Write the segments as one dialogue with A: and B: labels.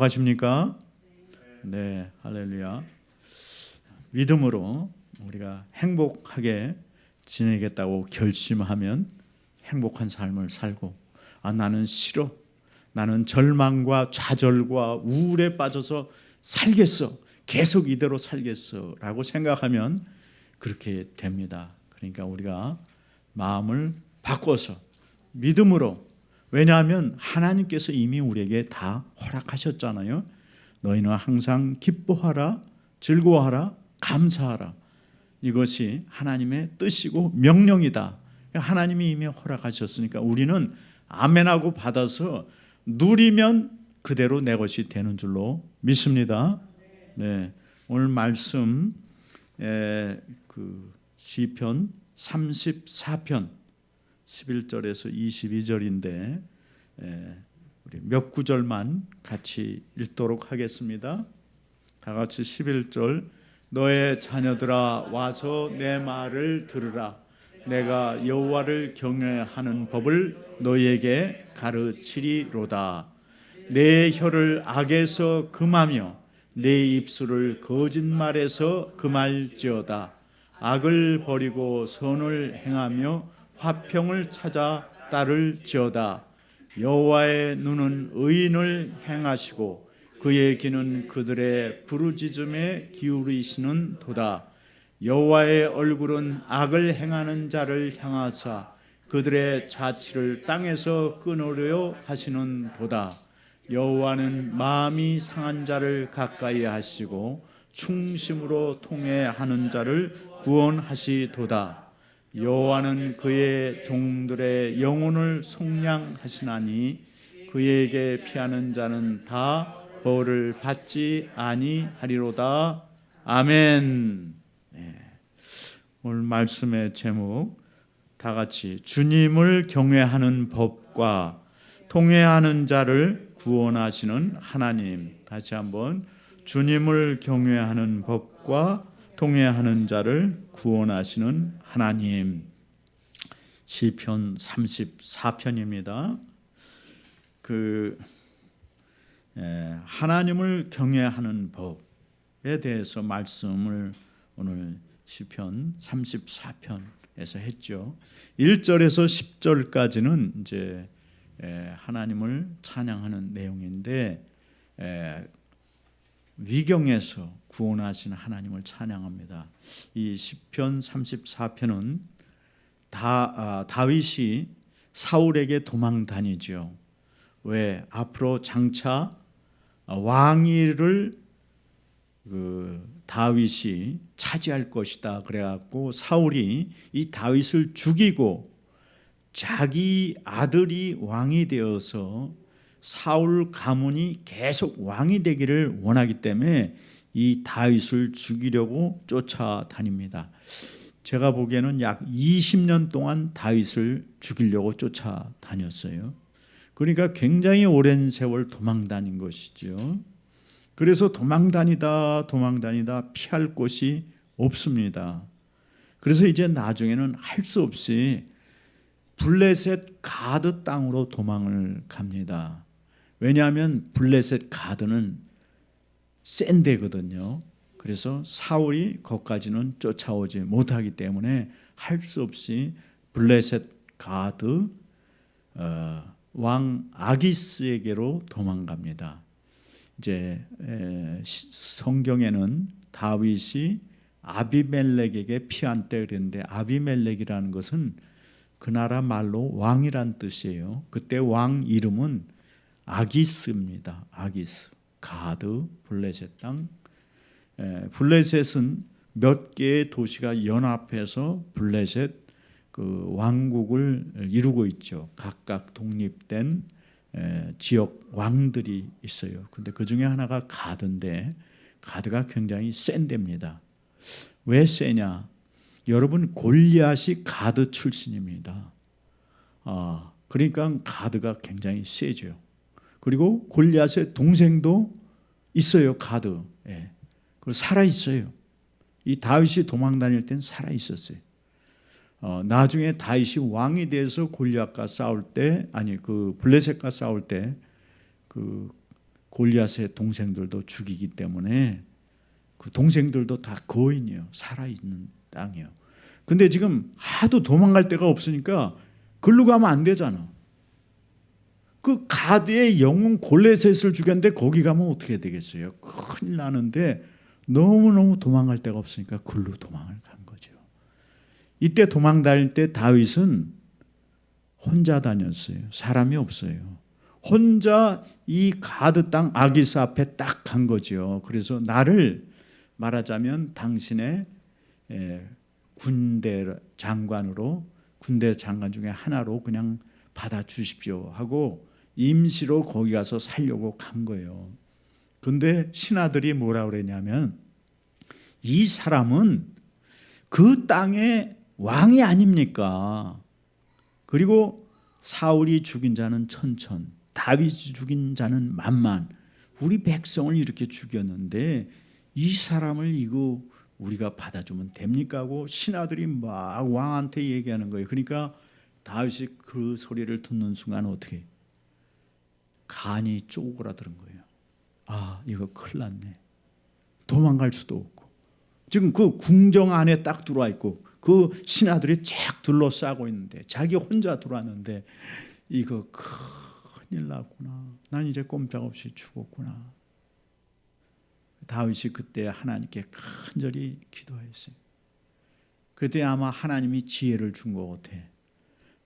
A: 행복하십니까? 네, 할렐루야. 믿음으로 우리가 행복하게 지내겠다고 결심하면 행복한 삶을 살고, 나는 싫어, 나는 절망과 좌절과 우울에 빠져서 살겠어, 계속 이대로 살겠어 라고 생각하면 그렇게 됩니다. 그러니까 우리가 마음을 바꿔서 믿음으로, 왜냐하면 하나님께서 이미 우리에게 다 허락하셨잖아요. 너희는 항상 기뻐하라, 즐거워하라, 감사하라. 이것이 하나님의 뜻이고 명령이다. 하나님이 이미 허락하셨으니까 우리는 아멘하고 받아서 누리면 그대로 내 것이 되는 줄로 믿습니다. 네, 오늘 말씀 시편 34편 11절에서 22절인데 우리 몇 구절만 같이 읽도록 하겠습니다. 다 같이 11절. 너의 자녀들아 와서 내 말을 들으라. 내가 여호와를 경외하는 법을 너희에게 가르치리로다. 내 혀를 악에서 금하며 내 입술을 거짓말에서 금할지어다. 악을 버리고 선을 행하며 화평을 찾아 따를지어다. 여호와의 눈은 의인을 행하시고 그의 귀는 그들의 부르짖음에 기울이시는 도다. 여호와의 얼굴은 악을 행하는 자를 향하사 그들의 자취를 땅에서 끊으려 하시는 도다. 여호와는 마음이 상한 자를 가까이 하시고 충심으로 통회하는 자를 구원하시도다. 여호와는 그의 종들의 영혼을 속량하시나니 그에게 피하는 자는 다 벌을 받지 아니하리로다. 아멘. 네. 오늘 말씀의 제목 다 같이 주님을 경외하는 법과 통회하는 자를 구원하시는 하나님. 다시 한번 주님을 경외하는 법과 통회하는 자를 구원하시는 하나님. 시편 34편입니다. 하나님을 경외하는 법에 대해서 말씀을 오늘 시편 34편에서 했죠. 1절에서 10절까지는 이제 하나님을 찬양하는 내용인데, 위경에서 구원하신 하나님을 찬양합니다. 이 시편 34편은 다윗이 사울에게 도망 다니죠. 왜? 앞으로 장차 왕위를 다윗이 차지할 것이다. 그래갖고 사울이 이 다윗을 죽이고 자기 아들이 왕이 되어서 사울 가문이 계속 왕이 되기를 원하기 때문에 이 다윗을 죽이려고 쫓아다닙니다. 제가 보기에는 약 20년 동안 다윗을 죽이려고 쫓아다녔어요. 그러니까 굉장히 오랜 세월 도망다닌 것이죠. 그래서 도망다니다 피할 곳이 없습니다. 그래서 이제 나중에는 할 수 없이 블레셋 가드 땅으로 도망을 갑니다. 왜냐하면 블레셋 가드는 센 데거든요. 그래서 사울이 거기까지는 쫓아오지 못하기 때문에 할 수 없이 블레셋 가드 왕 아기스에게로 도망갑니다. 이제 성경에는 다윗이 아비멜렉에게 피한 때 그랬는데, 아비멜렉이라는 것은 그 나라 말로 왕이란 뜻이에요. 그때 왕 이름은 아기스입니다. 아기스, 가드, 블레셋 땅. 블레셋은 몇 개의 도시가 연합해서 블레셋 그 왕국을 이루고 있죠. 각각 독립된 지역 왕들이 있어요. 근데 그 중에 하나가 가드인데, 가드가 굉장히 센 데입니다. 왜 세냐? 여러분, 골리앗이 가드 출신입니다. 그러니까 가드가 굉장히 세죠. 그리고 골리앗의 동생도 있어요. 가드. 그리고 살아 있어요. 이 다윗이 도망 다닐 땐 살아 있었어요. 나중에 다윗이 왕이 돼서 골리앗과 싸울 때, 블레셋과 싸울 때 그 골리앗의 동생들도 죽이기 때문에 그 동생들도 다 거인이에요. 살아있는 땅이에요. 근데 지금 하도 도망갈 데가 없으니까 글로 가면 안 되잖아. 그 가드의 영웅 골레셋을 죽였는데 거기 가면 어떻게 되겠어요? 큰일 나는데 너무너무 도망갈 데가 없으니까 글로 도망을 간 거죠. 이때 도망 다닐 때 다윗은 혼자 다녔어요. 사람이 없어요. 혼자 이 가드 땅 아기스 앞에 딱 간 거죠. 그래서 나를 말하자면 당신의 군대 장관으로, 군대 장관 중에 하나로 그냥 받아주십시오 하고 임시로 거기 가서 살려고 간 거예요. 그런데 신하들이 뭐라 그랬냐면 이 사람은 그 땅의 왕이 아닙니까? 그리고 사울이 죽인 자는 천천, 다윗이 죽인 자는 만만, 우리 백성을 이렇게 죽였는데 이 사람을 이거 우리가 받아주면 됩니까? 하고 신하들이 막 왕한테 얘기하는 거예요. 그러니까 다윗이 그 소리를 듣는 순간 어떻게 간이 쪼그라드는 거예요. 아, 이거 큰일 났네. 도망갈 수도 없고 지금 그 궁정 안에 딱 들어와 있고 그 신하들이 쫙 둘러싸고 있는데 자기 혼자 들어왔는데 이거 큰일 났구나. 난 이제 꼼짝없이 죽었구나. 다윗이 그때 하나님께 간절히 기도했어요. 그때 아마 하나님이 지혜를 준 것 같아.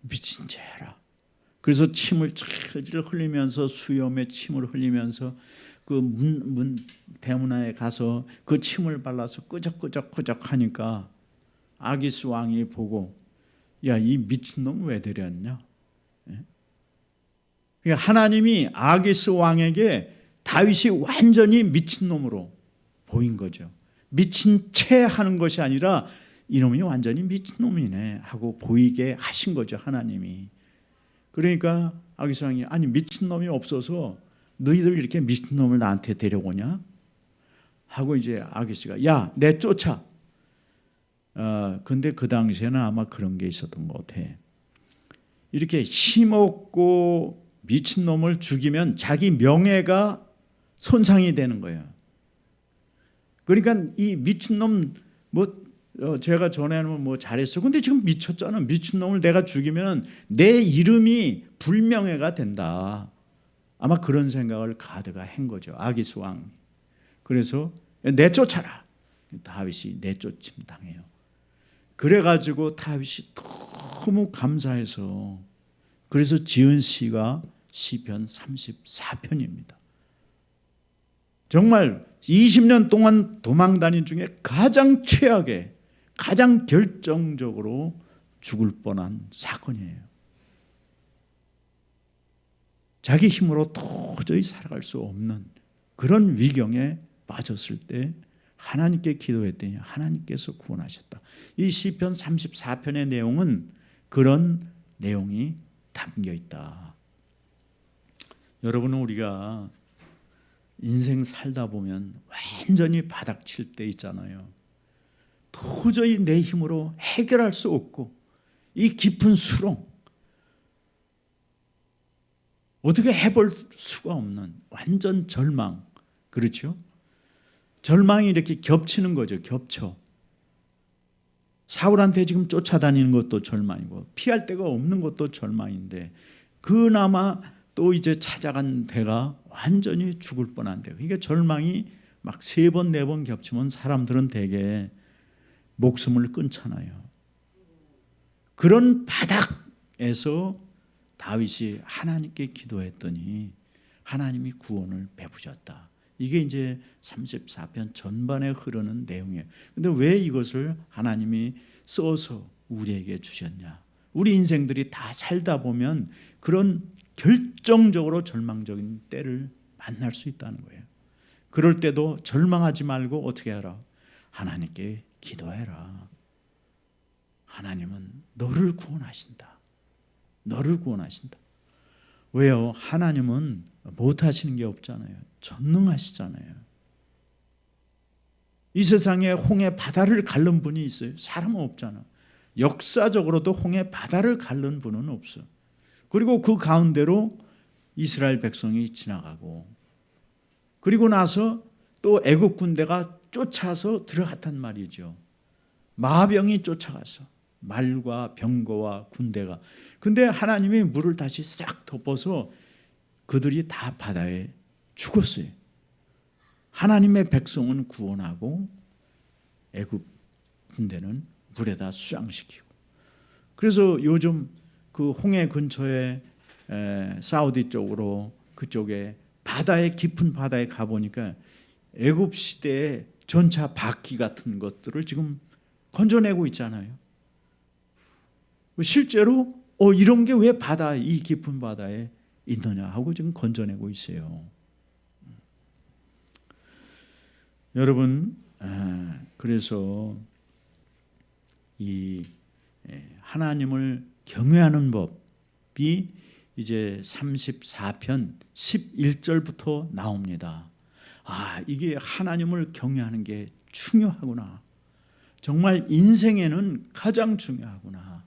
A: 미친 죄라. 그래서 침을 질질 흘리면서 수염에 침을 흘리면서 그 대문안에 가서 그 침을 발라서 끄적끄적 하니까 아기스 왕이 보고 야, 이 미친놈 왜 데려왔냐? 그러니까 하나님이 아기스 왕에게 다윗이 완전히 미친놈으로 보인 거죠. 미친 채 하는 것이 아니라 이놈이 완전히 미친놈이네 하고 보이게 하신 거죠, 하나님이. 그러니까 아기스 왕이 아니 미친놈이 없어서 너희들 이렇게 미친놈을 나한테 데려오냐? 하고 이제 아기스가 야, 내쫓아. 근데 그 당시에는 아마 그런 게 있었던 것 같아. 이렇게 힘없고 미친놈을 죽이면 자기 명예가 손상이 되는 거예요. 그러니까 이 미친놈 제가 전에는 잘했어. 근데 지금 미쳤잖아. 미친놈을 내가 죽이면 내 이름이 불명예가 된다. 아마 그런 생각을 가드가 한 거죠. 아기스 왕. 그래서 내쫓아라. 다윗이 내쫓임 당해요. 그래가지고 다윗이 너무 감사해서 그래서 지은 시가 시편 34편입니다. 정말 20년 동안 도망 다닌 중에 가장 최악의 가장 결정적으로 죽을 뻔한 사건이에요. 자기 힘으로 도저히 살아갈 수 없는 그런 위경에 빠졌을 때 하나님께 기도했더니 하나님께서 구원하셨다. 이 시편 34편의 내용은 그런 내용이 담겨 있다. 여러분은 우리가 인생 살다 보면 완전히 바닥칠 때 있잖아요. 도저히 내 힘으로 해결할 수 없고 이 깊은 수렁 어떻게 해볼 수가 없는 완전 절망. 그렇죠? 절망이 이렇게 겹치는 거죠. 겹쳐. 사울한테 지금 쫓아다니는 것도 절망이고 피할 데가 없는 것도 절망인데 그나마 또 이제 찾아간 데가 완전히 죽을 뻔한 데. 그러니까 절망이 막 3번 4번 겹치면 사람들은 대개 목숨을 끊잖아요. 그런 바닥에서 다윗이 하나님께 기도했더니 하나님이 구원을 베푸셨다. 이게 이제 34편 전반에 흐르는 내용이에요. 근데 왜 이것을 하나님이 써서 우리에게 주셨냐? 우리 인생들이 다 살다 보면 그런 결정적으로 절망적인 때를 만날 수 있다는 거예요. 그럴 때도 절망하지 말고 어떻게 하라? 하나님께 기도해라. 하나님은 너를 구원하신다. 너를 구원하신다. 왜요? 하나님은 못하시는 게 없잖아요. 전능하시잖아요. 이 세상에 홍해 바다를 가른 분이 있어요? 사람은 없잖아. 역사적으로도 홍해 바다를 가른 분은 없어. 그리고 그 가운데로 이스라엘 백성이 지나가고 그리고 나서 또 애굽 군대가 쫓아서 들어갔단 말이죠. 마병이 쫓아가서 말과 병거와 군대가. 근데 하나님이 물을 다시 싹 덮어서 그들이 다 바다에 죽었어요. 하나님의 백성은 구원하고 애굽 군대는 물에다 수장시키고. 그래서 요즘 그 홍해 근처에 사우디 쪽으로 그쪽에 바다에 깊은 바다에 가보니까 애굽 시대의 전차 바퀴 같은 것들을 지금 건져내고 있잖아요. 실제로 이런 게 왜 이 깊은 바다에 있느냐 하고 지금 건져내고 있어요. 여러분, 그래서 이 하나님을 경외하는 법이 이제 34편 11절부터 나옵니다. 이게 하나님을 경외하는 게 중요하구나. 정말 인생에는 가장 중요하구나.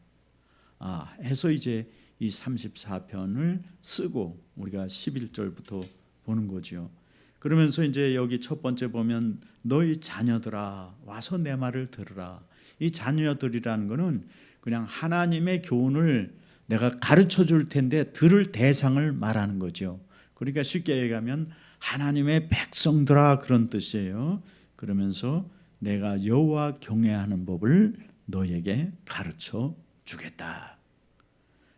A: 해서 이제 이 34편을 쓰고 우리가 11절부터 보는 거죠. 그러면서 이제 여기 첫 번째 보면 너희 자녀들아 와서 내 말을 들으라. 이 자녀들이라는 거는 그냥 하나님의 교훈을 내가 가르쳐 줄 텐데 들을 대상을 말하는 거죠. 그러니까 쉽게 얘기하면 하나님의 백성들아 그런 뜻이에요. 그러면서 내가 여호와 경외하는 법을 너에게 가르쳐 주겠다.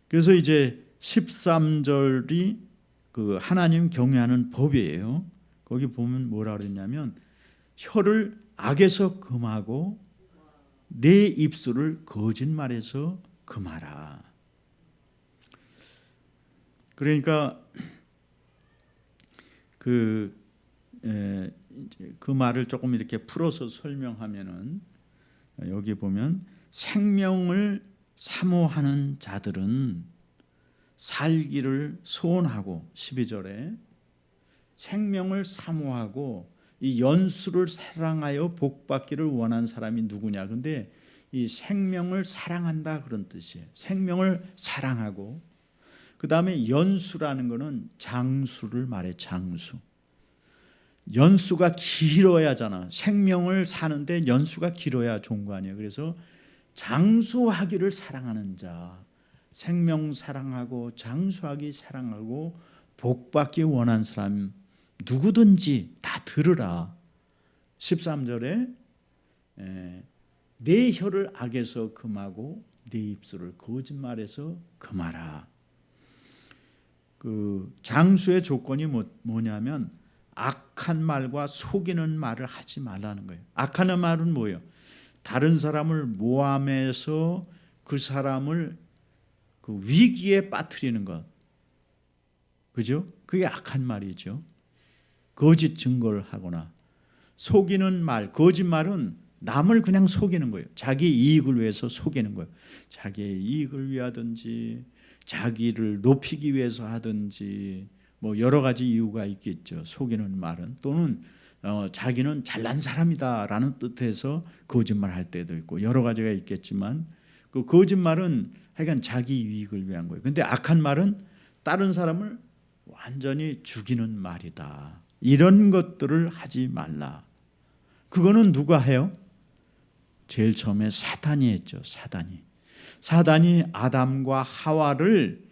A: 그래서 이제 13절이 그 하나님 경외하는 법이에요. 거기 보면 뭐라 그랬냐면 혀를 악에서 금하고 내 입술을 거짓말에서 금하라. 그러니까 그 말을 조금 이렇게 풀어서 설명하면은 여기 보면 생명을 사모하는 자들은 살기를 소원하고 12절에 생명을 사모하고 이 연수를 사랑하여 복받기를 원하는 사람이 누구냐. 근데 이 생명을 사랑한다 그런 뜻이에요. 생명을 사랑하고 그 다음에 연수라는 거는 장수를 말해. 장수. 연수가 길어야잖아. 생명을 사는데 연수가 길어야 좋은 거 아니에요. 그래서 장수하기를 사랑하는 자, 생명 사랑하고 장수하기 사랑하고 복받기 원하는 사람 누구든지 다 들으라. 13절에 내 혀를 악에서 금하고 내 입술을 거짓말에서 금하라. 그 장수의 조건이 뭐냐면 악한 말과 속이는 말을 하지 말라는 거예요. 악한 말은 뭐예요? 다른 사람을 모함해서 그 사람을 그 위기에 빠뜨리는 것. 그죠? 그게 악한 말이죠. 거짓 증거를 하거나 속이는 말, 거짓말은 남을 그냥 속이는 거예요. 자기 이익을 위해서 속이는 거예요. 자기의 이익을 위하든지 자기를 높이기 위해서 하든지 뭐 여러 가지 이유가 있겠죠. 속이는 말은 또는 자기는 잘난 사람이다라는 뜻에서 거짓말할 때도 있고 여러 가지가 있겠지만 그 거짓말은 하여간 자기 이익을 위한 거예요. 근데 악한 말은 다른 사람을 완전히 죽이는 말이다. 이런 것들을 하지 말라. 그거는 누가 해요? 제일 처음에 사단이 했죠. 사단이 아담과 하와를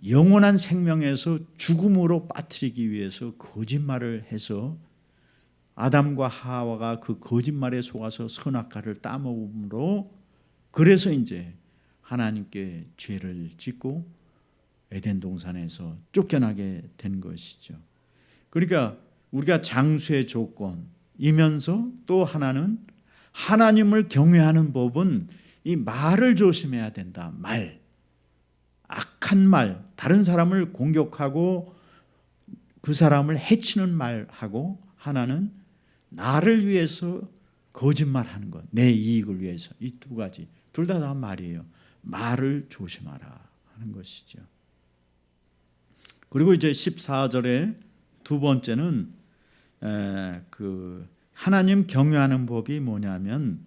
A: 영원한 생명에서 죽음으로 빠뜨리기 위해서 거짓말을 해서 아담과 하와가 그 거짓말에 속아서 선악과를 따먹음으로 그래서 이제 하나님께 죄를 짓고 에덴 동산에서 쫓겨나게 된 것이죠. 그러니까 우리가 장수의 조건이면서 또 하나는 하나님을 경외하는 법은 이 말을 조심해야 된다. 말, 악한 말, 다른 사람을 공격하고 그 사람을 해치는 말하고 하나는 나를 위해서 거짓말하는 것, 내 이익을 위해서. 이 두 가지 둘 다 말이에요. 말을 조심하라 하는 것이죠. 그리고 이제 14절에 두 번째는 그 하나님 경외하는 법이 뭐냐면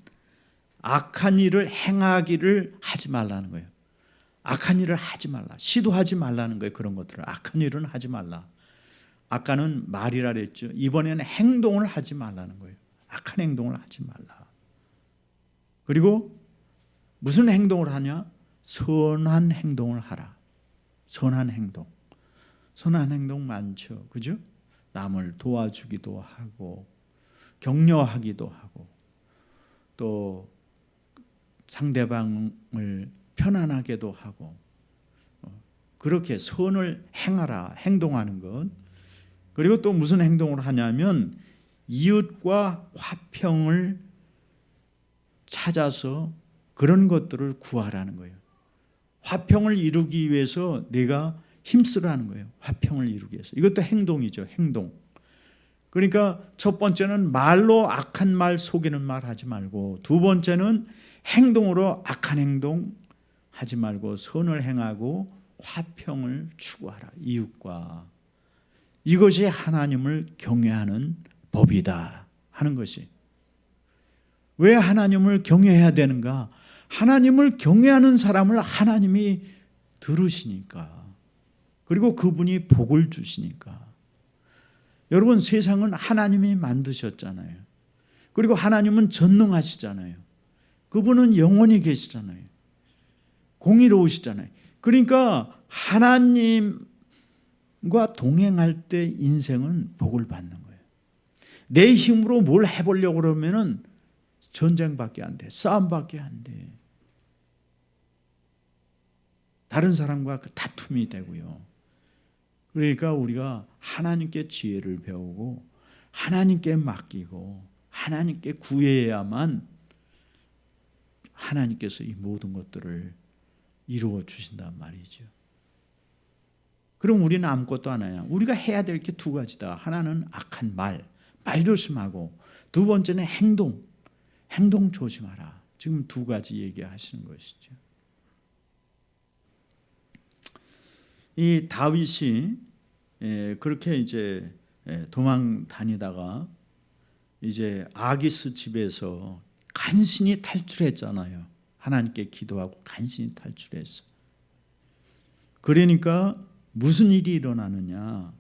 A: 악한 일을 행하기를 하지 말라는 거예요. 악한 일을 하지 말라. 시도하지 말라는 거예요. 그런 것들을. 악한 일은 하지 말라. 아까는 말이라 그랬죠. 이번에는 행동을 하지 말라는 거예요. 악한 행동을 하지 말라. 그리고 무슨 행동을 하냐? 선한 행동을 하라. 선한 행동. 선한 행동 많죠. 그죠? 남을 도와주기도 하고 격려하기도 하고 또 상대방을 편안하게도 하고 그렇게 선을 행하라. 행동하는 것. 그리고 또 무슨 행동을 하냐면 이웃과 화평을 찾아서 그런 것들을 구하라는 거예요. 화평을 이루기 위해서 내가 힘쓰라는 거예요. 화평을 이루기 위해서. 이것도 행동이죠. 행동. 그러니까 첫 번째는 말로 악한 말, 속이는 말 하지 말고, 두 번째는 행동으로 악한 행동 하지 말고 선을 행하고 화평을 추구하라. 이웃과. 이것이 하나님을 경외하는 법이다 하는 것이. 왜 하나님을 경외해야 되는가? 하나님을 경외하는 사람을 하나님이 들으시니까. 그리고 그분이 복을 주시니까. 여러분, 세상은 하나님이 만드셨잖아요. 그리고 하나님은 전능하시잖아요. 그분은 영원히 계시잖아요. 공의로우시잖아요. 그러니까 하나님과 동행할 때 인생은 복을 받는 거예요. 내 힘으로 뭘 해보려고 그러면은 전쟁밖에 안 돼. 싸움밖에 안 돼. 다른 사람과 그 다툼이 되고요. 그러니까 우리가 하나님께 지혜를 배우고 하나님께 맡기고 하나님께 구해야만 하나님께서 이 모든 것들을 이루어 주신단 말이죠. 그럼 우리는 아무것도 안 해요. 우리가 해야 될 게 두 가지다. 하나는 악한 말 조심하고, 두 번째는 행동 조심하라. 지금 두 가지 얘기하시는 것이죠. 이 다윗이 그렇게 이제 도망 다니다가 이제 아기스 집에서 간신히 탈출했잖아요. 하나님께 기도하고 간신히 탈출했어. 그러니까 무슨 일이 일어나느냐?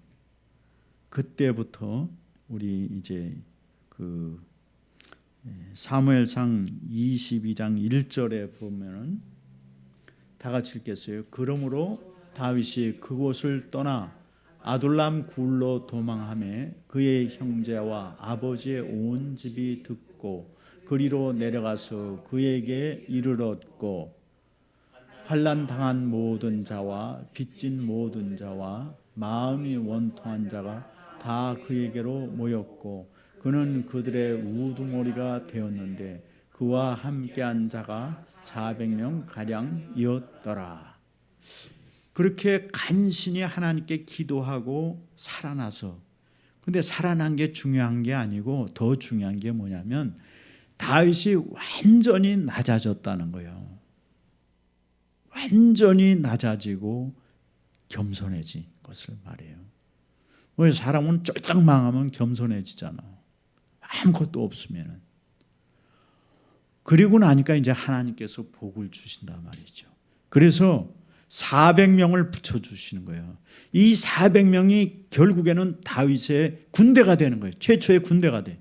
A: 그때부터 우리 이제 그 사무엘상 22장 1절에 보면은 다 같이 읽겠어요. 그러므로 다윗이 그곳을 떠나 아둘람 굴로 도망하며 그의 형제와 아버지의 온 집이 듣고 그리로 내려가서 그에게 이르렀고, 환난 당한 모든 자와 빚진 모든 자와 마음이 원통한 자가 다 그에게로 모였고, 그는 그들의 우두머리가 되었는데 그와 함께한 자가 400명 가량이었더라. 그렇게 간신히 하나님께 기도하고 살아나서, 근데 살아난 게 중요한 게 아니고 더 중요한 게 뭐냐면 다윗이 완전히 낮아졌다는 거예요. 완전히 낮아지고 겸손해진 것을 말해요. 왜 사람은 쫄딱 망하면 겸손해지잖아. 아무것도 없으면은. 그리고 나니까 이제 하나님께서 복을 주신단 말이죠. 그래서 400명을 붙여주시는 거예요. 이 400명이 결국에는 다윗의 군대가 되는 거예요. 최초의 군대가 돼.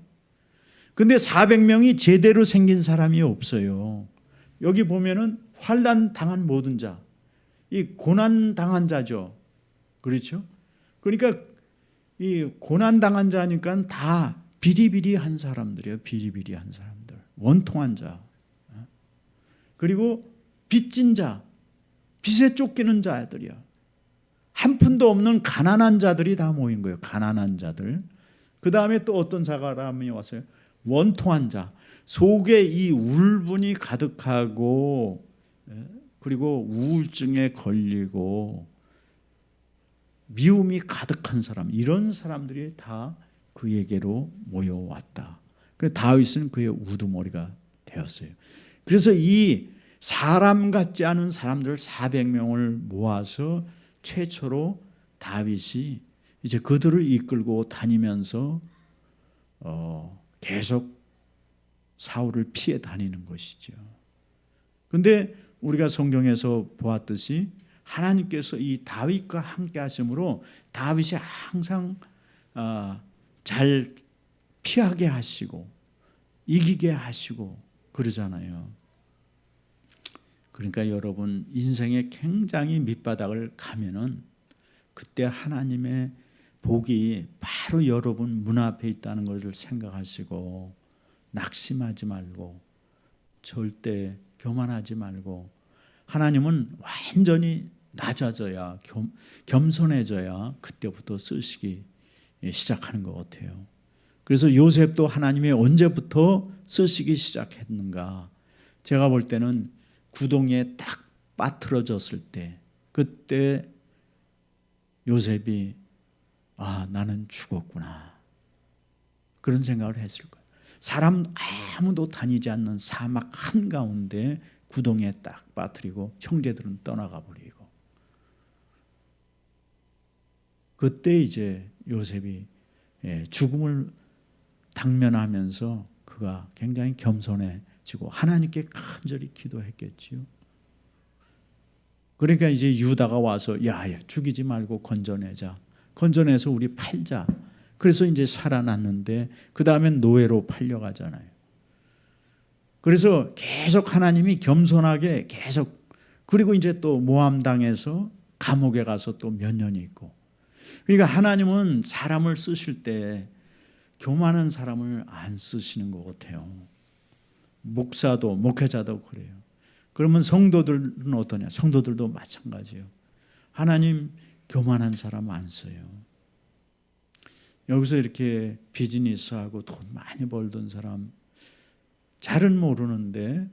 A: 근데 400명이 제대로 생긴 사람이 없어요. 여기 보면은 환난 당한 모든 자, 이 고난 당한 자죠. 그렇죠? 그러니까 이 고난 당한 자니까 다 비리비리한 사람들이에요. 비리비리한 사람들, 원통한 자, 그리고 빚진 자, 빚에 쫓기는 자들이야. 한 푼도 없는 가난한 자들이 다 모인 거예요. 가난한 자들. 그 다음에 또 어떤 사람이 왔어요? 원통한 자. 속에 이 울분이 가득하고, 그리고 우울증에 걸리고 미움이 가득한 사람, 이런 사람들이 다 그에게로 모여왔다. 그래서 다윗은 그의 우두머리가 되었어요. 그래서 이 사람 같지 않은 사람들 400명을 모아서 최초로 다윗이 이제 그들을 이끌고 다니면서 계속 사울을 피해 다니는 것이죠. 그런데 우리가 성경에서 보았듯이 하나님께서 이 다윗과 함께 하심으로 다윗이 항상 잘 피하게 하시고 이기게 하시고 그러잖아요. 그러니까 여러분 인생에 굉장히 밑바닥을 가면은 그때 하나님의 복이 바로 여러분 문 앞에 있다는 것을 생각하시고 낙심하지 말고 절대 교만하지 말고 하나님은 완전히 낮아져야 겸손해져야 그때부터 쓰시기 시작하는 것 같아요. 그래서 요셉도 하나님이 언제부터 쓰시기 시작했는가? 제가 볼 때는 구덩이에 딱 빠뜨려졌을 때 그때 요셉이 나는 죽었구나 그런 생각을 했을 거예요. 사람 아무도 다니지 않는 사막 한가운데 구덩이에 딱 빠뜨리고 형제들은 떠나가 버리고 그때 이제 요셉이 죽음을 당면하면서 그가 굉장히 겸손해지고 하나님께 간절히 기도했겠지요. 그러니까 이제 유다가 와서 야 죽이지 말고 건져내자. 건져내서 우리 팔자. 그래서 이제 살아났는데 그 다음엔 노예로 팔려가잖아요. 그래서 계속 하나님이 겸손하게 계속 그리고 이제 또 모함 당해서 감옥에 가서 또 몇 년이 있고 그러니까 하나님은 사람을 쓰실 때 교만한 사람을 안 쓰시는 것 같아요. 목사도 목회자도 그래요. 그러면 성도들은 어떠냐? 성도들도 마찬가지예요. 하나님 교만한 사람 안 써요. 여기서 이렇게 비즈니스하고 돈 많이 벌던 사람 잘은 모르는데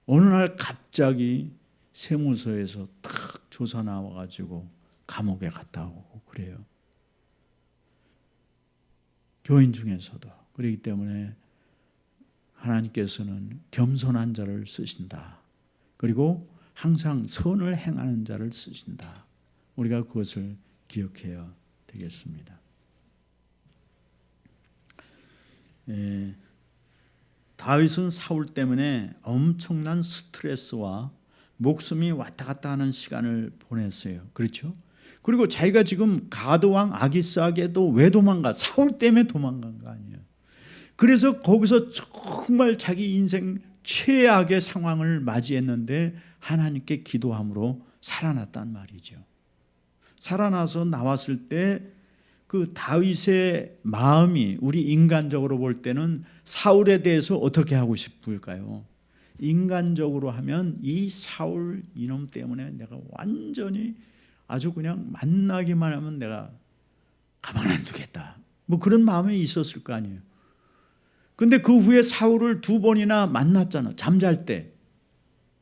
A: 어느 날 갑자기 세무서에서 탁 조사 나와가지고 감옥에 갔다 오고 그래요. 교인 중에서도. 그렇기 때문에 하나님께서는 겸손한 자를 쓰신다. 그리고 항상 선을 행하는 자를 쓰신다. 우리가 그것을 기억해야 되겠습니다. 다윗은 사울 때문에 엄청난 스트레스와 목숨이 왔다 갔다 하는 시간을 보냈어요. 그렇죠? 그리고 자기가 지금 가드왕 아기스에게도 왜 도망가? 사울 때문에 도망간 거 아니에요. 그래서 거기서 정말 자기 인생 최악의 상황을 맞이했는데 하나님께 기도함으로 살아났단 말이죠. 살아나서 나왔을 때 그 다윗의 마음이 우리 인간적으로 볼 때는 사울에 대해서 어떻게 하고 싶을까요? 인간적으로 하면 이 사울 이놈 때문에 내가 완전히 아주 그냥 만나기만 하면 내가 가만 안 두겠다. 뭐 그런 마음이 있었을 거 아니에요. 근데 그 후에 사울을 2번이나 만났잖아. 잠잘 때.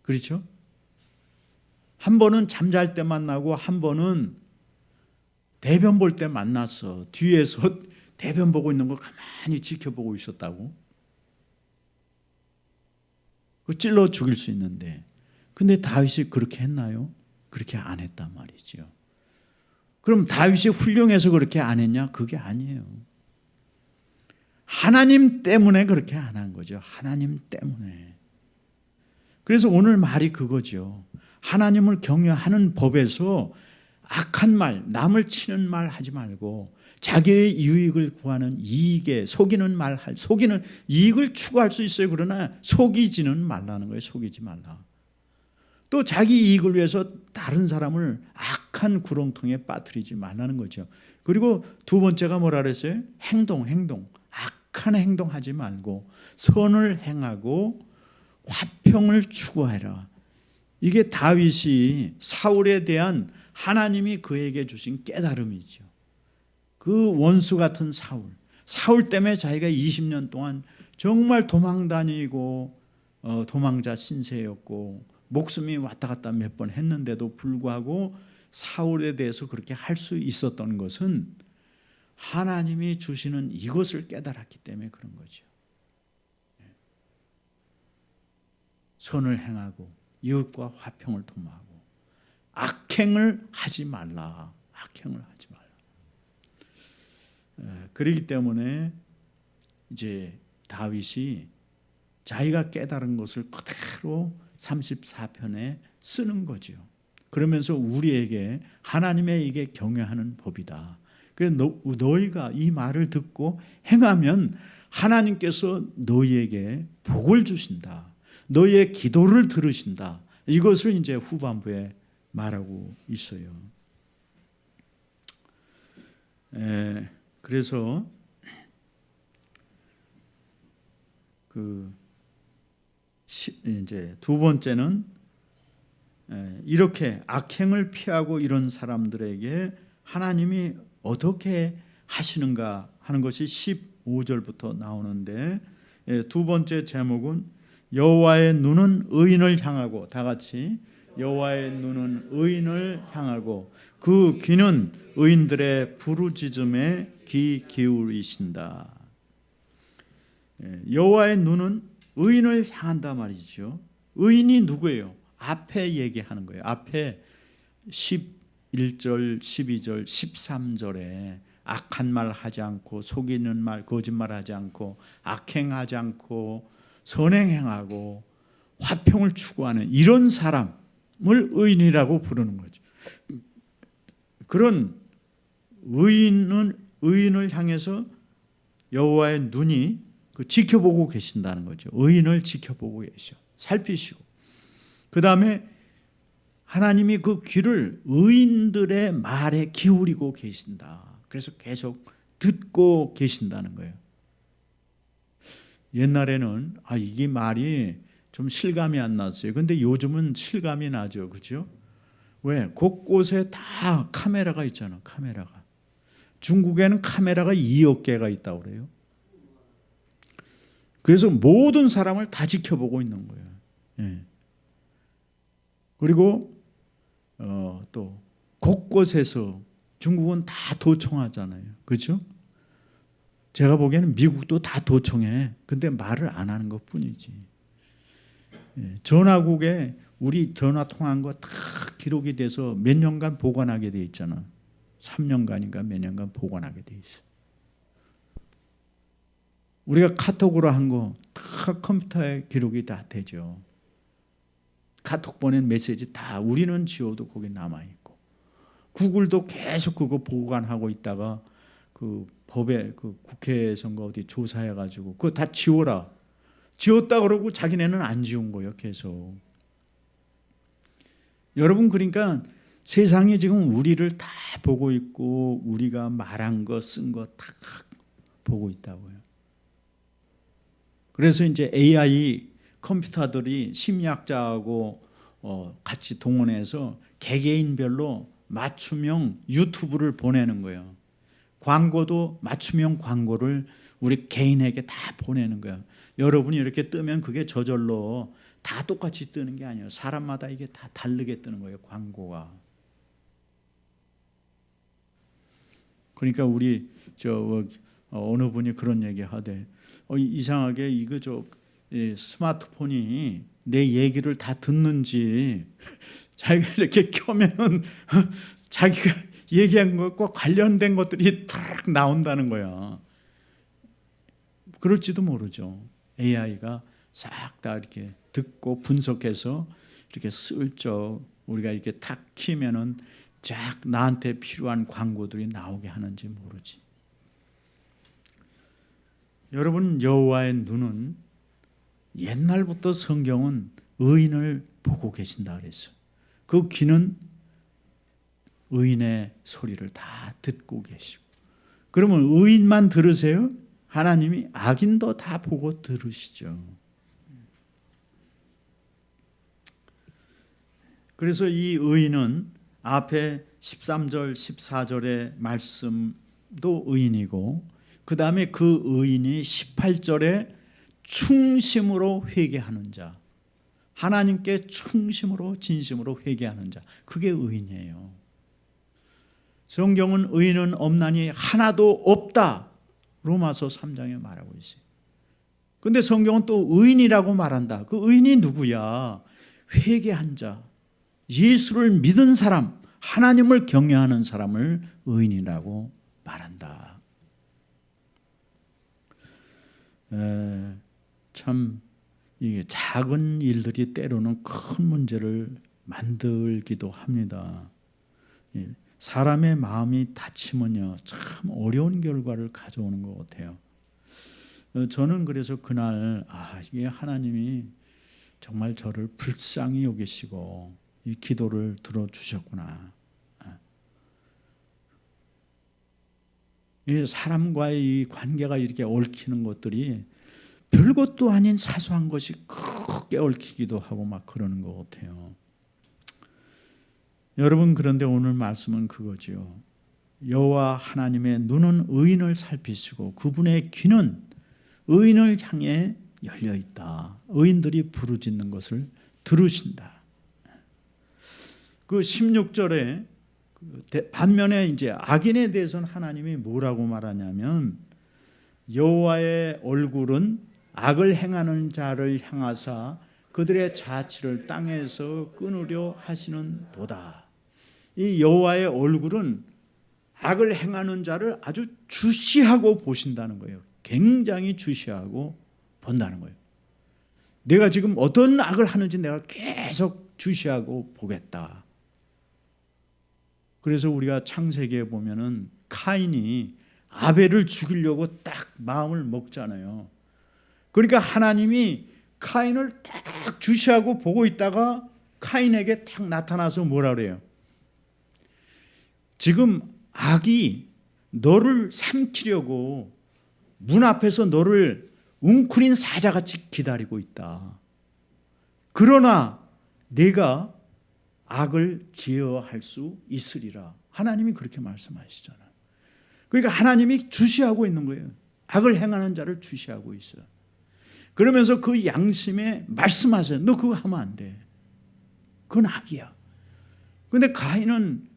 A: 그렇죠? 한 번은 잠잘 때 만나고 한 번은 대변 볼 때 만났어. 뒤에서 대변 보고 있는 거 가만히 지켜보고 있었다고. 그 찔러 죽일 수 있는데. 근데 다윗이 그렇게 했나요? 그렇게 안 했단 말이죠. 그럼 다윗이 훌륭해서 그렇게 안 했냐? 그게 아니에요. 하나님 때문에 그렇게 안 한 거죠. 하나님 때문에. 그래서 오늘 말이 그거죠. 하나님을 경외하는 법에서 악한 말, 남을 치는 말 하지 말고 자기의 유익을 구하는 이익에 속이는 이익을 추구할 수 있어요. 그러나 속이지는 말라는 거예요. 속이지 말라. 또 자기 이익을 위해서 다른 사람을 악한 구렁텅이에 빠뜨리지 말라는 거죠. 그리고 2번째가 뭐라 그랬어요? 행동. 악한 행동하지 말고 선을 행하고 화평을 추구하라. 이게 다윗이 사울에 대한 하나님이 그에게 주신 깨달음이죠. 그 원수 같은 사울 때문에 자기가 20년 동안 정말 도망다니고 도망자 신세였고 목숨이 왔다 갔다 몇 번 했는데도 불구하고 사울에 대해서 그렇게 할 수 있었던 것은 하나님이 주시는 이것을 깨달았기 때문에 그런 거죠. 선을 행하고 이웃과 화평을 도모하고 악행을 하지 말라. 악행을 하지 말라. 그렇기 때문에 이제 다윗이 자기가 깨달은 것을 그대로 34편에 쓰는 거죠. 그러면서 우리에게 하나님의 이게 경외하는 법이다. 그래서 너희가 이 말을 듣고 행하면 하나님께서 너희에게 복을 주신다. 너희의 기도를 들으신다. 이것을 이제 후반부에 말하고 있어요. 그래서 이제 두 번째는 이렇게 악행을 피하고 이런 사람들에게 하나님이 어떻게 하시는가 하는 것이 15절부터 나오는데, 두 번째 제목은 여호와의 눈은 의인을 향하고, 다 같이 여호와의 눈은 의인을 향하고 그 귀는 의인들의 부르짖음에 귀 기울이신다. 여호와의 눈은 의인을 향한다 말이죠. 의인이 누구예요? 앞에 얘기하는 거예요. 앞에 11절, 12절, 13절에 악한 말 하지 않고 속이는 말, 거짓말하지 않고 악행하지 않고 선행행하고 화평을 추구하는 이런 사람을 의인이라고 부르는 거죠. 그런 의인을 향해서 여호와의 눈이 지켜보고 계신다는 거죠. 의인을 지켜보고 계셔, 살피시고. 그 다음에 하나님이 그 귀를 의인들의 말에 기울이고 계신다. 그래서 계속 듣고 계신다는 거예요. 옛날에는 이게 말이 좀 실감이 안 났어요. 근데 요즘은 실감이 나죠. 그렇죠? 왜? 곳곳에 다 카메라가 있잖아. 카메라가. 중국에는 카메라가 2억 개가 있다고 그래요. 그래서 모든 사람을 다 지켜보고 있는 거예요. 예. 그리고 또 곳곳에서 중국은 다 도청하잖아요. 그렇죠? 제가 보기에는 미국도 다 도청해. 근데 말을 안 하는 것뿐이지. 예. 전화국에 우리 전화 통화한 거 다 기록이 돼서 몇 년간 보관하게 돼 있잖아. 3년간인가 몇 년간 보관하게 돼 있어. 우리가 카톡으로 한 거 다 컴퓨터에 기록이 다 되죠. 카톡 보낸 메시지 다 우리는 지워도 거기 남아있고, 구글도 계속 그거 보관하고 있다가 그 법에 그 국회 선거 어디 조사해가지고 그거 다 지워라. 지웠다 그러고 자기네는 안 지운 거예요. 계속. 여러분, 그러니까 세상이 지금 우리를 다 보고 있고 우리가 말한 거 쓴 거 다 보고 있다고요. 그래서 이제 AI 컴퓨터들이 심리학자하고 같이 동원해서 개개인별로 맞춤형 유튜브를 보내는 거예요. 광고도 맞춤형 광고를 우리 개인에게 다 보내는 거예요. 여러분이 이렇게 뜨면 그게 저절로 다 똑같이 뜨는 게 아니에요. 사람마다 이게 다 다르게 뜨는 거예요. 광고가. 그러니까 우리 어느 분이 그런 얘기 하대. 이상하게 이거 스마트폰이 내 얘기를 다 듣는지 자기가 이렇게 켜면은 자기가 얘기한 것과 관련된 것들이 탁 나온다는 거야. 그럴지도 모르죠. AI가 싹 다 이렇게 듣고 분석해서 이렇게 슬쩍 우리가 이렇게 탁 키면은 쫙 나한테 필요한 광고들이 나오게 하는지 모르지. 여러분, 여호와의 눈은 옛날부터 성경은 의인을 보고 계신다 그랬어요. 그 귀는 의인의 소리를 다 듣고 계시고. 그러면 의인만 들으세요? 하나님이 악인도 다 보고 들으시죠. 그래서 이 의인은 앞에 13절, 14절의 말씀도 의인이고, 그 다음에 그 의인이 18절에 충심으로 회개하는 자, 하나님께 충심으로 진심으로 회개하는 자, 그게 의인이에요. 성경은 의인은 없나니 하나도 없다, 로마서 3장에 말하고 있어요. 그런데 성경은 또 의인이라고 말한다. 그 의인이 누구야? 회개한 자, 예수를 믿은 사람, 하나님을 경외하는 사람을 의인이라고 말한다. 참 이게 작은 일들이 때로는 큰 문제를 만들기도 합니다. 사람의 마음이 다치면요 참 어려운 결과를 가져오는 것 같아요. 저는 그래서 그날 이게 하나님이 정말 저를 불쌍히 여기시고 이 기도를 들어주셨구나. 이 사람과의 이 관계가 이렇게 얽히는 것들이 별것도 아닌 사소한 것이 크게 얽히기도 하고 막 그러는 것 같아요. 여러분, 그런데 오늘 말씀은 그거죠. 여호와 하나님의 눈은 의인을 살피시고 그분의 귀는 의인을 향해 열려 있다. 의인들이 부르짖는 것을 들으신다. 그 16절에 반면에 이제 악인에 대해서는 하나님이 뭐라고 말하냐면 여호와의 얼굴은 악을 행하는 자를 향하사 그들의 자취를 땅에서 끊으려 하시는 도다. 이 여호와의 얼굴은 악을 행하는 자를 아주 주시하고 보신다는 거예요. 굉장히 주시하고 본다는 거예요. 내가 지금 어떤 악을 하는지 내가 계속 주시하고 보겠다. 그래서 우리가 창세기에 보면은 카인이 아벨을 죽이려고 딱 마음을 먹잖아요. 그러니까 하나님이 카인을 딱 주시하고 보고 있다가 카인에게 딱 나타나서 뭐라 그래요? 지금 악이 너를 삼키려고 문 앞에서 너를 웅크린 사자같이 기다리고 있다. 그러나 내가 악을 제어할 수 있으리라. 하나님이 그렇게 말씀하시잖아요. 그러니까 하나님이 주시하고 있는 거예요. 악을 행하는 자를 주시하고 있어요. 그러면서 그 양심에 말씀하세요. 너 그거 하면 안 돼. 그건 악이야. 그런데 가인은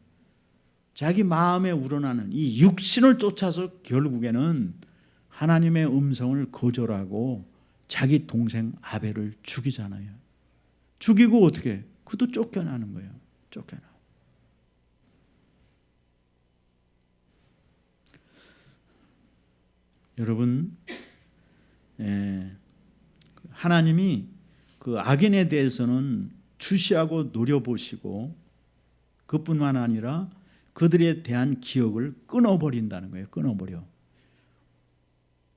A: 자기 마음에 우러나는 이 육신을 쫓아서 결국에는 하나님의 음성을 거절하고 자기 동생 아벨을 죽이잖아요. 죽이고 어떻게? 그도 쫓겨나는 거예요. 쫓겨나. 여러분, 하나님이 그 악인에 대해서는 주시하고 노려보시고 그뿐만 아니라 그들에 대한 기억을 끊어버린다는 거예요. 끊어버려.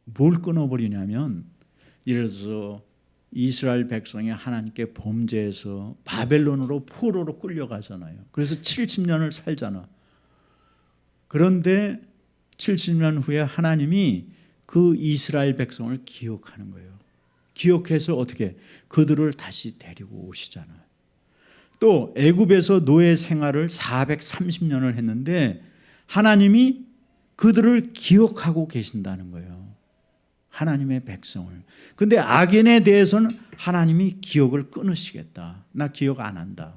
A: 뭘 끊어버리냐면 예를 들어서 이스라엘 백성이 하나님께 범죄해서 바벨론으로 포로로 끌려가잖아요. 그래서 70년을 살잖아. 그런데 70년 후에 하나님이 그 이스라엘 백성을 기억하는 거예요. 기억해서 어떻게? 그들을 다시 데리고 오시잖아요. 또 애굽에서 노예 생활을 430년을 했는데 하나님이 그들을 기억하고 계신다는 거예요. 하나님의 백성을. 근데 악인에 대해서는 하나님이 기억을 끊으시겠다. 나 기억 안 한다.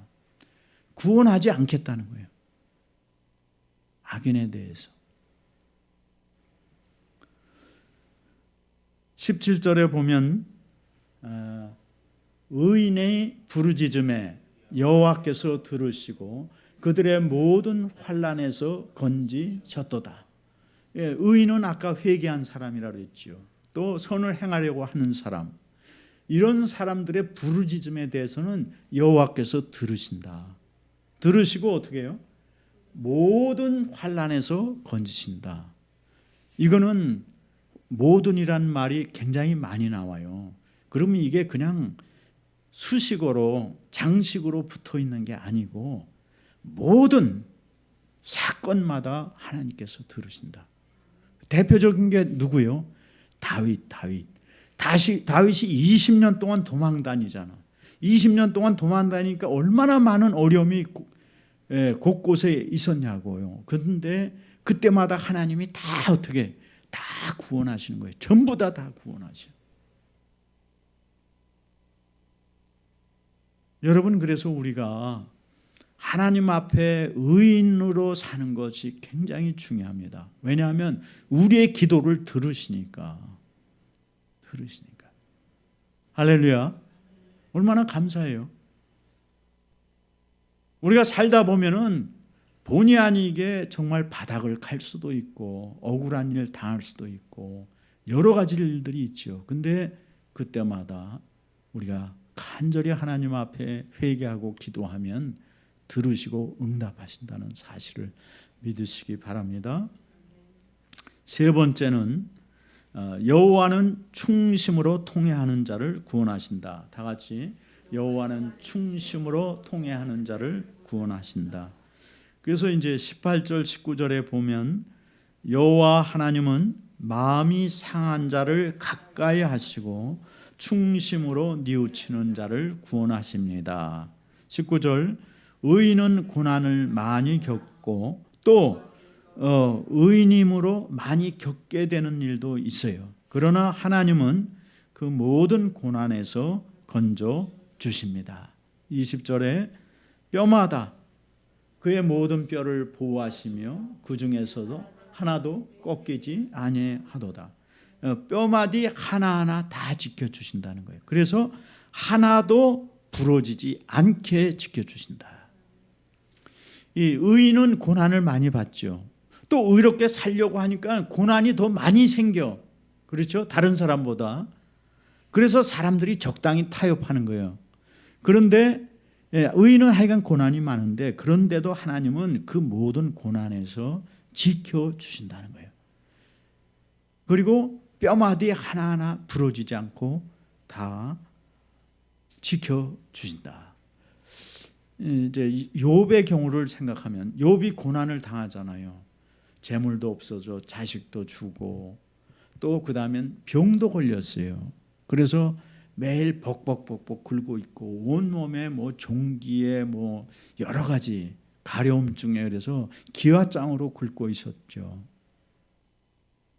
A: 구원하지 않겠다는 거예요. 악인에 대해서. 17절에 보면 의인의 부르짖음에 여호와께서 들으시고 그들의 모든 환난에서 건지셨도다. 의인은 아까 회개한 사람이라 그랬죠. 또 선을 행하려고 하는 사람, 이런 사람들의 부르짖음에 대해서는 여호와께서 들으신다. 들으시고 어떻게 해요? 모든 환난에서 건지신다. 이거는 모든이란 말이 굉장히 많이 나와요. 그러면 이게 그냥 수식어로 장식으로 붙어 있는 게 아니고 모든 사건마다 하나님께서 들으신다. 대표적인 게 누구요? 다윗. 다윗이 20년 동안 도망 다니잖아. 20년 동안 도망 다니니까 얼마나 많은 어려움이 곳곳에 있었냐고요. 그런데 그때마다 하나님이 다 어떻게 다 구원하시는 거예요. 전부 다 구원하셔. 여러분, 그래서 우리가 하나님 앞에 의인으로 사는 것이 굉장히 중요합니다. 왜냐하면 우리의 기도를 들으시니까. 할렐루야. 얼마나 감사해요. 우리가 살다 보면은 본의 아니게 정말 바닥을 갈 수도 있고 억울한 일을 당할 수도 있고 여러 가지 일들이 있죠. 근데 그때마다 우리가 간절히 하나님 앞에 회개하고 기도하면 들으시고 응답하신다는 사실을 믿으시기 바랍니다. 세 번째는 여호와는 충심으로 통회하는 자를 구원하신다. 다 같이 여호와는 충심으로 통회하는 자를 구원하신다. 그래서 이제 18절 19절에 보면 여호와 하나님은 마음이 상한 자를 가까이 하시고 충심으로 뉘우치는 자를 구원하십니다. 19절 의인은 고난을 많이 겪고 또 의인임으로 많이 겪게 되는 일도 있어요. 그러나 하나님은 그 모든 고난에서 건져 주십니다. 20절에 뼈마다 그의 모든 뼈를 보호하시며 그 중에서도 하나도 꺾이지 아니하도다. 뼈마디 하나하나 다 지켜주신다는 거예요. 그래서 하나도 부러지지 않게 지켜주신다. 이 의인은 고난을 많이 받죠. 또 의롭게 살려고 하니까 고난이 더 많이 생겨. 그렇죠? 다른 사람보다. 그래서 사람들이 적당히 타협하는 거예요. 그런데 의인은 하여간 고난이 많은데 그런데도 하나님은 그 모든 고난에서 지켜주신다는 거예요. 그리고 뼈마디 하나하나 부러지지 않고 다 지켜주신다. 이제 욥의 경우를 생각하면 욥이 고난을 당하잖아요. 재물도 없어져 자식도 주고 또 그 다음엔 병도 걸렸어요. 그래서 매일 벅벅벅벅 긁고 있고 온몸에 뭐 종기에 뭐 여러 가지 가려움증에 그래서 기와장으로 긁고 있었죠.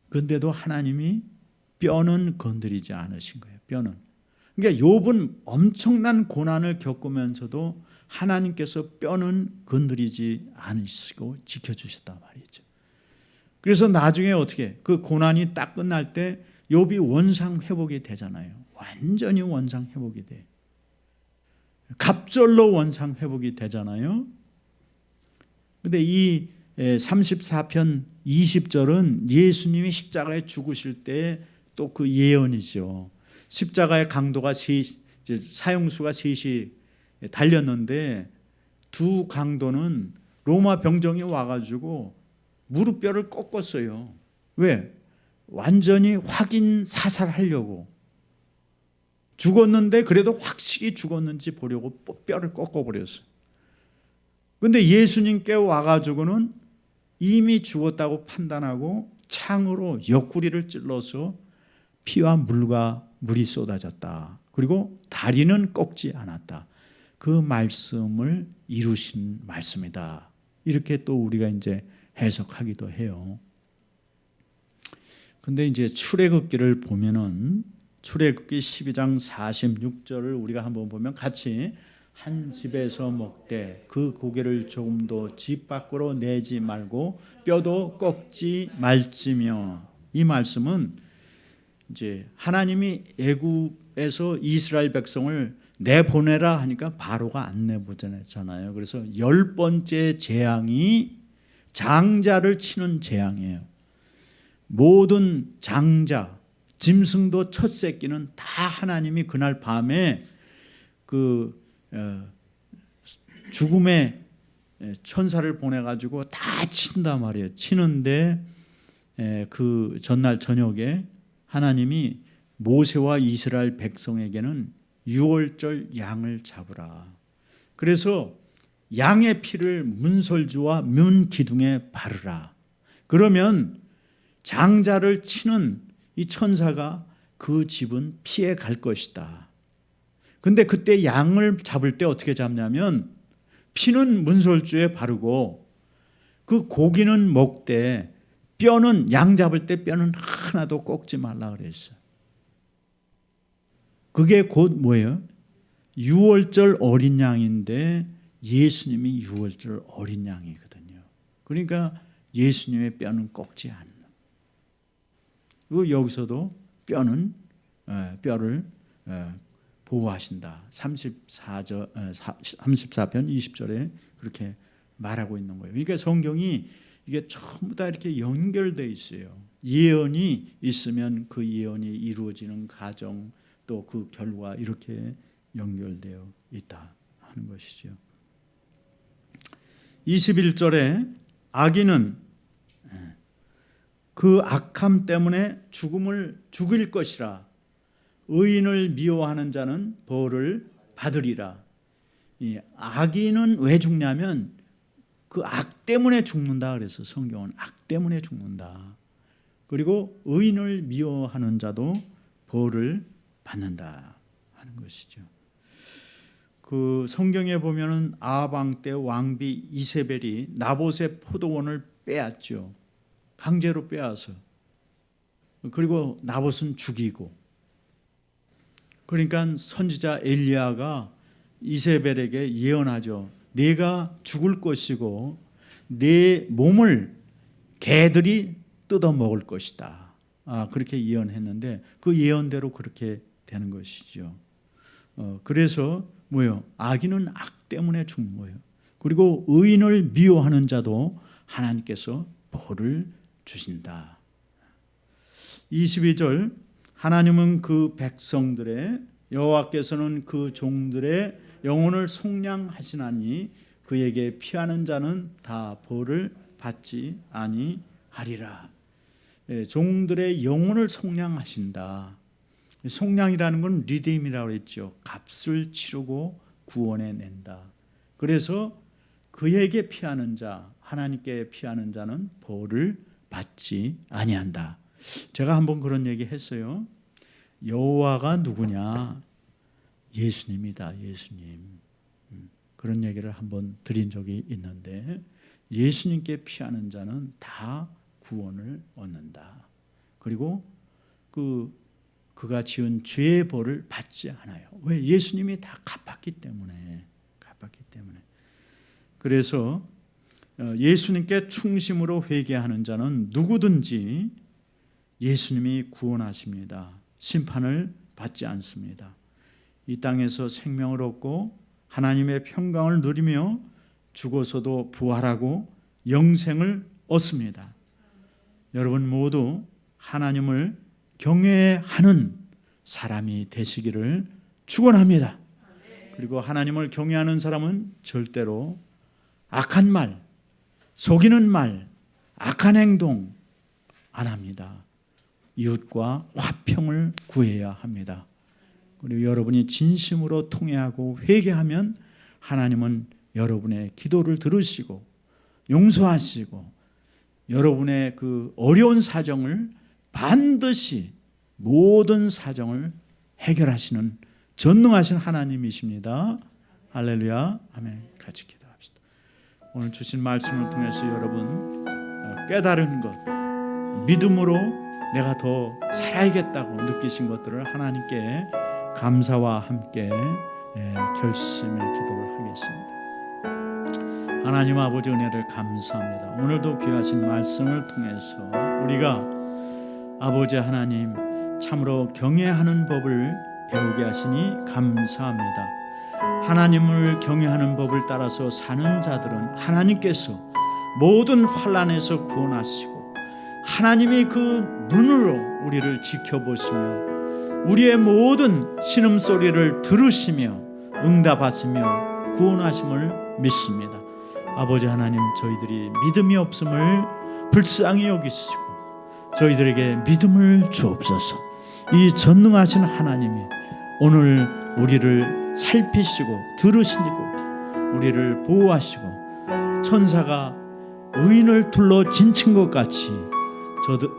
A: 그런데도 하나님이 뼈는 건드리지 않으신 거예요. 뼈는. 그러니까 욥은 엄청난 고난을 겪으면서도 하나님께서 뼈는 건드리지 않으시고 지켜주셨단 말이죠. 그래서 나중에 어떻게 그 고난이 딱 끝날 때 욥이 원상 회복이 되잖아요. 완전히 원상 회복이 돼. 갑절로 원상 회복이 되잖아요. 근데 이 34편 20절은 예수님이 십자가에 죽으실 때 또 그 예언이죠. 십자가의 강도가 사형수가 셋이 달렸는데 두 강도는 로마 병정이 와가지고 무릎뼈를 꺾었어요. 왜? 완전히 확인 사살하려고. 죽었는데 그래도 확실히 죽었는지 보려고 뼈를 꺾어버렸어요. 그런데 예수님께 와가지고는 이미 죽었다고 판단하고 창으로 옆구리를 찔러서 피와 물이 쏟아졌다. 그리고 다리는 꺾지 않았다. 그 말씀을 이루신 말씀이다. 이렇게 또 우리가 이제 해석하기도 해요. 근데 이제 출애굽기를 보면은 출애굽기 12장 46절을 우리가 한번 보면 같이 한 집에서 먹되 그 고기를 조금도 집 밖으로 내지 말고 뼈도 꺾지 말지며, 이 말씀은 이제 하나님이 애굽에서 이스라엘 백성을 내보내라 하니까 바로가 안 내보내잖아요. 그래서 10번째 재앙이 장자를 치는 재앙이에요. 모든 장자, 짐승도 첫 새끼는 다 하나님이 그날 밤에 그 죽음의 천사를 보내가지고 다 친단 말이에요. 치는데 그 전날 저녁에 하나님이 모세와 이스라엘 백성에게는 유월절 양을 잡으라. 그래서 양의 피를 문설주와 문기둥에 바르라. 그러면 장자를 치는 이 천사가 그 집은 피해 갈 것이다. 근데 그때 양을 잡을 때 어떻게 잡냐면 피는 문설주에 바르고 그 고기는 먹되 뼈는, 양 잡을 때 뼈는 하나도 꺾지 말라 그랬어요. 그게 곧 뭐예요? 유월절 어린 양인데 예수님이 유월절 어린 양이거든요. 그러니까 예수님의 뼈는 꺾지 않는. 그리고 여기서도 뼈를 보호하신다. 34편 20절에 그렇게 말하고 있는 거예요. 그러니까 성경이 이게 전부 다 이렇게 연결되어 있어요. 예언이 있으면 그 예언이 이루어지는 과정, 또 그 결과, 이렇게 연결되어 있다 하는 것이죠. 21절에 악인은 그 악함 때문에 죽일 것이라 의인을 미워하는 자는 벌을 받으리라. 이 악인은 왜 죽냐면 그 악 때문에 죽는다. 그래서 성경은 악 때문에 죽는다. 그리고 의인을 미워하는 자도 벌을 받는다 하는 것이죠. 그 성경에 보면은 아방 때 왕비 이세벨이 나봇의 포도원을 빼앗죠. 강제로 빼앗아. 그리고 나봇은 죽이고. 그러니까 선지자 엘리야가 이세벨에게 예언하죠. 네가 죽을 것이고 네 몸을 개들이 뜯어 먹을 것이다. 그렇게 예언했는데 그 예언대로 그렇게 되는 것이죠. 그래서 뭐예요? 악인은 악 때문에 죽는 거예요. 그리고 의인을 미워하는 자도 하나님께서 벌을 주신다. 22절 하나님은 그 백성들의 여호와께서는 그 종들의 영혼을 속량하시나니 그에게 피하는 자는 다 벌을 받지 아니하리라. 종들의 영혼을 속량하신다. 속량이라는 건 리뎀이라고 했죠. 값을 치르고 구원해 낸다. 그래서 그에게 피하는 자, 하나님께 피하는 자는 벌을 받지 아니한다. 제가 한번 그런 얘기 했어요. 여호와가 누구냐? 예수님이다. 예수님. 그런 얘기를 한번 드린 적이 있는데 예수님께 피하는 자는 다 구원을 얻는다. 그리고 그가 지은 죄의 벌을 받지 않아요. 왜? 예수님이 다 갚았기 때문에. 그래서 예수님께 충심으로 회개하는 자는 누구든지 예수님이 구원하십니다. 심판을 받지 않습니다. 이 땅에서 생명을 얻고 하나님의 평강을 누리며 죽어서도 부활하고 영생을 얻습니다. 여러분 모두 하나님을 경외하는 사람이 되시기를 축원합니다. 그리고 하나님을 경외하는 사람은 절대로 악한 말, 속이는 말, 악한 행동 안 합니다. 이웃과 화평을 구해야 합니다. 그리고 여러분이 진심으로 통회하고 회개하면 하나님은 여러분의 기도를 들으시고 용서하시고 여러분의 그 어려운 사정을 반드시 모든 사정을 해결하시는 전능하신 하나님이십니다. 할렐루야. 아멘. 같이 기도합시다. 오늘 주신 말씀을 통해서 여러분 깨달은 것, 믿음으로 내가 더 살아야겠다고 느끼신 것들을 하나님께 감사와 함께 결심의 기도를 하겠습니다. 하나님 아버지 은혜를 감사합니다. 오늘도 귀하신 말씀을 통해서 우리가 아버지 하나님 참으로 경외하는 법을 배우게 하시니 감사합니다. 하나님을 경외하는 법을 따라서 사는 자들은 하나님께서 모든 환난에서 구원하시고 하나님이 그 눈으로 우리를 지켜보시며 우리의 모든 신음소리를 들으시며 응답하시며 구원하심을 믿습니다. 아버지 하나님, 저희들이 믿음이 없음을 불쌍히 여기시고 저희들에게 믿음을 주옵소서. 이 전능하신 하나님이 오늘 우리를 살피시고 들으시고 우리를 보호하시고 천사가 의인을 둘러 진친 것 같이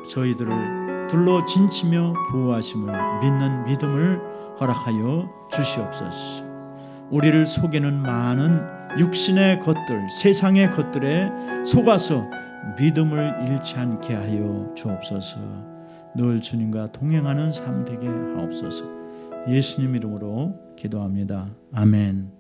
A: 저희들을 둘러 진치며 보호하심을 믿는 믿음을 허락하여 주시옵소서. 우리를 속이는 많은 육신의 것들, 세상의 것들에 속아서 믿음을 잃지 않게 하여 주옵소서. 늘 주님과 동행하는 삶 되게 하옵소서. 예수님 이름으로 기도합니다. 아멘.